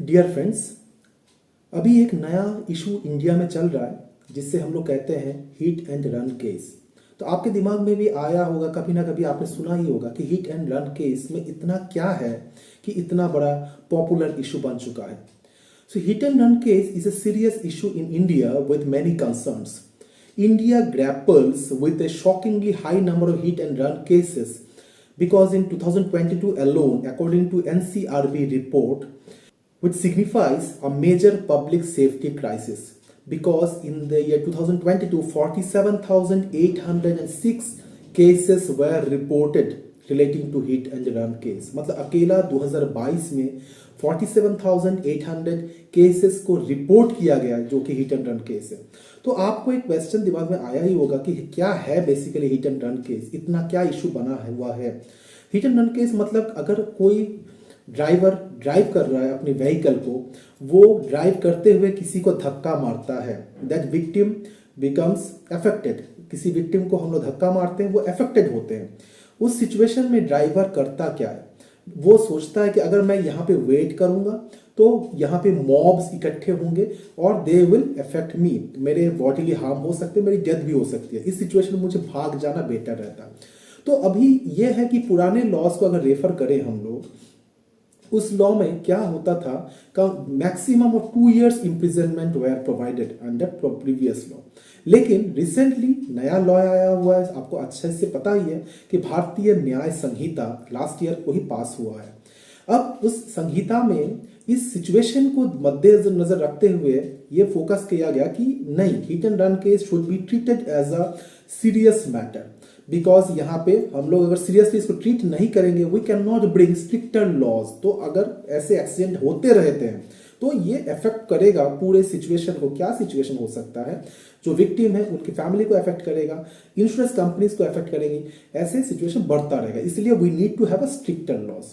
Dear friends, अभी एक नया इशू इंडिया में चल रहा है जिससे हम लोग कहते हैं हिट एंड रन केस। तो आपके दिमाग में भी आया होगा, कभी ना कभी आपने सुना ही होगा कि हिट एंड रन केस में इतना क्या है कि इतना बड़ा पॉपुलर इशू बन चुका है। सो hit and run case is a serious issue in India with many concerns. India grapples with a shockingly high number of hit and run cases because in 2022 alone, according to NCRB report, which signifies a major public safety crisis, because in the year 2022 47,806 cases were reported relating to hit and run case. मतलब अकेला 2022 में 47,800 cases को report किया गया जो कि hit and run case है। तो आपको एक क्वेश्चन दिमाग में आया ही होगा कि क्या है basically hit and run case, इतना क्या इशू बना है हुआ है। हिट एंड रन केस मतलब अगर कोई ड्राइवर ड्राइव कर रहा है अपनी व्हीकल को, वो ड्राइव करते हुए किसी को धक्का मारता है, दैट विक्टिम बिकम्स अफेक्टेड। किसी विक्टिम को हम लोग धक्का मारते हैं, वो अफेक्टेड होते हैं। उस सिचुएशन में ड्राइवर करता क्या है, वो सोचता है कि अगर मैं यहाँ पे वेट करूंगा तो यहाँ पे मॉब्स इकट्ठे होंगे और दे विल अफेक्ट मी, मेरे बॉडीली हार्म हो सकते हैं, मेरी डेथ भी हो सकती है। इस सिचुएशन में मुझे भाग जाना बेटर रहता है। तो अभी ये है कि पुराने लॉज को अगर रेफर करें हम लोग, उस लॉ में क्या होता था का maximum of 2 years imprisonment were provided under previous law. लेकिन रिसेंटली नया लॉ आया हुआ है, आपको अच्छे से पता ही है कि भारतीय न्याय संहिता लास्ट ईयर को ही पास हुआ है। अब उस संहिता में इस सिचुएशन को मद्देनजर रखते हुए ये फोकस किया गया कि नहीं, hit and run case should be treated as a serious matter, because यहाँ पे हम लोग अगर सीरियसली इसको ट्रीट नहीं करेंगे, we can not bring stricter laws. तो अगर ऐसे एक्सीडेंट होते रहते हैं तो ये इफेक्ट करेगा पूरे सिचुएशन को। क्या सिचुएशन हो सकता है, जो विक्टिम है उनकी फैमिली को इफेक्ट करेगा, इंश्योरेंस कंपनीज को इफेक्ट करेगी, ऐसे सिचुएशन बढ़ता रहेगा। इसलिए we need to have a stricter laws.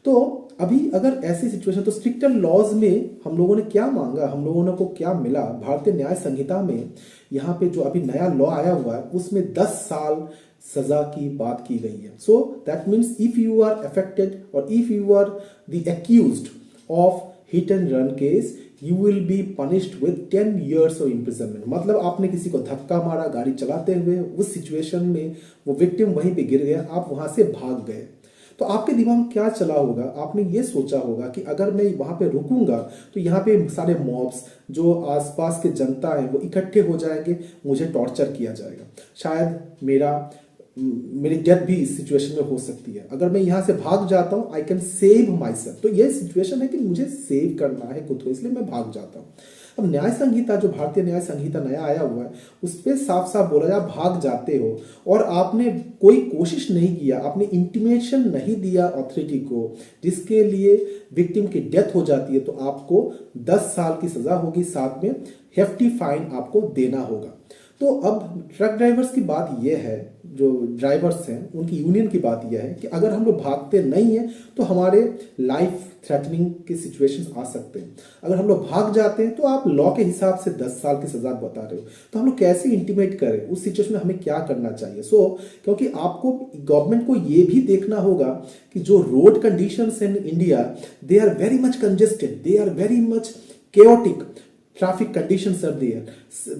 तो अभी अगर ऐसी सिचुएशन, तो स्ट्रिक्टर लॉज में हम लोगों ने क्या मांगा, हम लोगों को क्या मिला। भारतीय न्याय संहिता में यहाँ पे जो अभी नया लॉ आया हुआ है उसमें 10 साल सजा की बात की गई है। So that means if you are affected और if you are the accused of hit and run case, you will be punished with 10 years of imprisonment. मतलब आपने किसी को धक्का मारा गाड़ी चलाते हुए, उस सिचुएशन में वो विक्टिम वहीं पे गिर गया, आप वहां से भाग गए, तो आपके दिमाग में क्या चला होगा, आपने ये सोचा होगा कि अगर मैं वहां पे रुकूंगा तो यहाँ पे सारे मॉब्स जो आसपास के जनता है वो इकट्ठे हो जाएंगे, मुझे टॉर्चर किया जाएगा, शायद मेरी डेथ भी इस सिचुएशन में हो सकती है। अगर मैं यहाँ से भाग जाता हूँ, I can save my self. तो ये सिचुएशन है कि मुझे सेव करना है खुद को, इसलिए मैं भाग जाता हूँ। अब न्याय संहिता, जो भारतीय न्याय संहिता नया आया हुआ है, उस पर साफ साफ बोला जाए, भाग जाते हो और आपने कोई कोशिश नहीं किया, आपने इंटीमेशन नहीं दिया अथॉरिटी को, जिसके लिए विक्टिम की डेथ हो जाती है, तो आपको 10 साल की सजा होगी, साथ में हेफ्टी फाइन आपको देना होगा। तो अब ट्रक ड्राइवर्स की बात यह है, जो ड्राइवर्स हैं उनकी यूनियन की बात यह है कि अगर हम लोग भागते नहीं हैं तो हमारे लाइफ थ्रेटनिंग के सिचुएशंस आ सकते हैं। अगर हम लोग भाग जाते हैं तो आप लॉ के हिसाब से 10 साल की सजा बता रहे हो, तो हम लोग कैसे इंटीमेट करें, उस सिचुएशन में हमें क्या करना चाहिए। क्योंकि आपको गवर्नमेंट को ये भी देखना होगा कि जो road conditions in India, they are very much congested, they are very much chaotic. Traffic conditions are there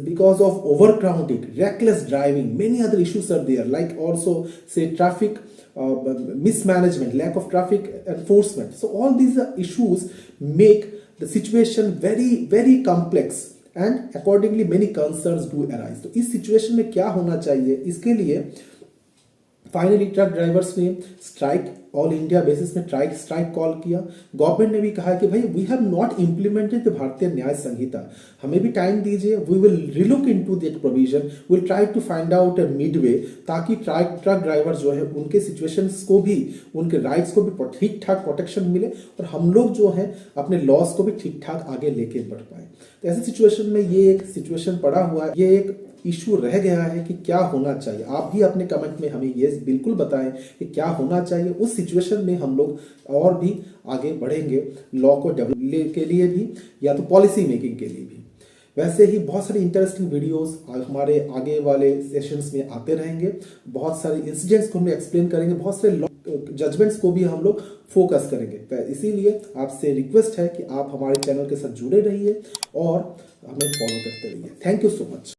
because of overcrowding, reckless driving, many other issues are there, like also say traffic mismanagement, lack of traffic enforcement. So all these issues make the situation very very complex and accordingly many concerns do arise. तो इस situation में क्या होना चाहिए, इसके लिए finally truck drivers ने strike, all India basis में स्ट्राइक कॉल किया। गवर्नमेंट ने भी कहा कि भाई we have not implemented the Bharatiya Nyaya Sanhita, हमें भी टाइम दीजिए, we will relook into that provision, will try to find out a mid way, ताकि ट्रक ड्राइवर जो है उनके सिचुएशंस को भी, उनके राइट्स को भी ठीक ठाक प्रोटेक्शन मिले और हम लोग जो है अपने लॉस को भी ठीक ठाक आगे लेके बढ़ पाए। तो ऐसे सिचुएशन में ये एक सिचुएशन पड़ा हुआ है, ये एक इशू रह गया है कि क्या होना चाहिए। आप भी अपने कमेंट में हमें ये बिल्कुल बताएं कि क्या होना चाहिए। उस सिचुएशन में हम लोग और भी आगे बढ़ेंगे लॉ को डेवलप के लिए भी, या तो पॉलिसी मेकिंग के लिए भी। वैसे ही बहुत सारे इंटरेस्टिंग वीडियोस हमारे आगे वाले सेशंस में आते रहेंगे, बहुत सारे इंसिडेंट्स को हम एक्सप्लेन करेंगे, बहुत सारे जजमेंट्स को भी हम लोग फोकस करेंगे। तो इसीलिए आपसे रिक्वेस्ट है कि आप हमारे चैनल के साथ जुड़े रहिए और हमें फॉलो करते रहिए। Thank you so much.